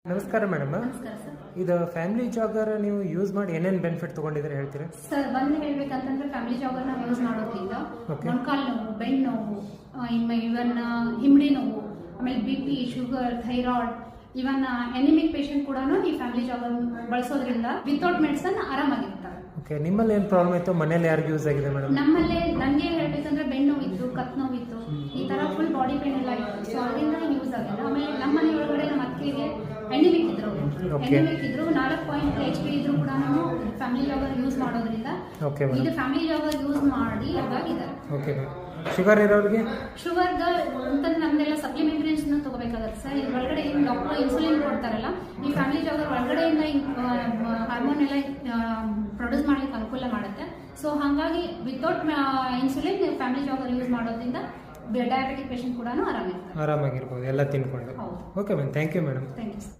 ನಮಸ್ಕಾರ ಮೇಡಮ್. ನಮಸ್ಕಾರ ಸರ್. ಇದು ಫ್ಯಾಮಿಲಿ ಜಾಗರ್ ನೀವು ಯೂಸ್ ಮಾಡಿ ಏನೇನು ಬೆನಿಫಿಟ್ ತಗೊಂಡಿದ್ರೆ ಹೇಳ್ತೀರಾ? ಸರ್ ಒಂದು ಹೇಳ್ಬೇಕಂತಂದ್ರೆ ಫ್ಯಾಮಿಲಿ ಜಾಗರ್ ನಾವು ಯೂಸ್ ಮಾಡೋದ್ರಿಂದ ಮೊಣಕಾಲು ನೋವು, ಬೆನ್ನು ನೋವು, ಇವನ್ ಹಿಂಬಡಿ ನೋವು, ಆಮೇಲೆ BP, ಶುಗರ್, ಥೈರಾಯ್ಡ್, ಇವನ್ ಎನಿಮಿಕ್ ಪೇಷಂಟ್ ಕೂಡ ಈ ಫ್ಯಾಮಿಲಿ ಜಾಗರ್ ಬಳಸೋದ್ರಿಂದ ವಿತೌಟ್ ಮೆಡಿಸನ್ ಆರಾಮಾಗಿರ್ತಾರೆ. ಓಕೆ, ನಿಮ್ಮಲ್ಲಿ ಏನು ಪ್ರಾಬ್ಲಮ್ ಇತ್ತು, ಮನೇಲಿ ಯಾರಿಗೆ ಯೂಸ್ ಆಗಿದೆ ಮೇಡಮ್? ನಮ್ಮಲ್ಲಿ ನನಗೆ ಹೇಳ್ಬೇಕಂದ್ರೆ ಬೆನ್ನು ನೋವಿತ್ತು, ಕತ್ ನೋವಿತ್ತು, ಈ ತರ ಫುಲ್ ಬಾಡಿ ಪೇನ್ ಎಲ್ಲ ಇತ್ತು. ಸೊ ಅದರಿಂದ ಯೂಸ್ ಆಗಿದೆ. ಆಮೇಲೆ ನಮ್ಮ ಮನೆ ಒಳಗಡೆ ನಮ್ಮ ಅತ್ತಿಗೆ ಎನಿಮಿಕ್ ಇದ್ರು 4 HP ಇದ್ರು ಕೂಡ ನಾವು ಫ್ಯಾಮಿಲಿ ಜಾಗರ್ ಯೂಸ್ ಮಾಡೋದ್ರಿಂದ ಇದು ಫ್ಯಾಮಿಲಿ ಜಾಗರ್ ಯೂಸ್ ಮಾಡಿ ಇದಾಗಿದ್ದಾರೆ. ಓಕೆ, ಶುಗರ್ ಇರೋರಿಗೆ ಶುಗರ್ದ ಅಂತಂದ್ರೆ ನಮ್ದೆಲ್ಲ ಸಪ್ಲಿಮೆಂಟರೀಸ್ ತಗೋಬೇಕಾಗತ್ತೆ ಸರ್. ಇದ್ರ ಒಳಗಡೆ ಏನು ಡಾಕ್ಟರ್ ಇನ್ಸುಲಿನ್ ಕೊಡ್ತಾರಲ್ಲ, ಈ ಫ್ಯಾಮಿಲಿ ಜಾಗರ್ ಒಳಗಡೆಯಿಂದ ಹಾರ್ಮೋನ್ ಎಲ್ಲ ಪ್ರೊಡ್ಯೂಸ್ ಮಾಡ್ಲಿಕ್ಕೆ ಅನುಕೂಲ ಮಾಡುತ್ತೆ. ಸೊ ಹಾಗಾಗಿ without insulin family jaggery use ಮಾಡೋದ್ರಿಂದ ಡಯಾಬಿಟಿಕ್ ಪೇಷಂಟ್ ಕೂಡ ಆರಾಮಾಗಿರ್ಬೋದು ಎಲ್ಲ ತಿನ್ಕೊಂಡು. Okay ma'am, thank you madam. Thank you.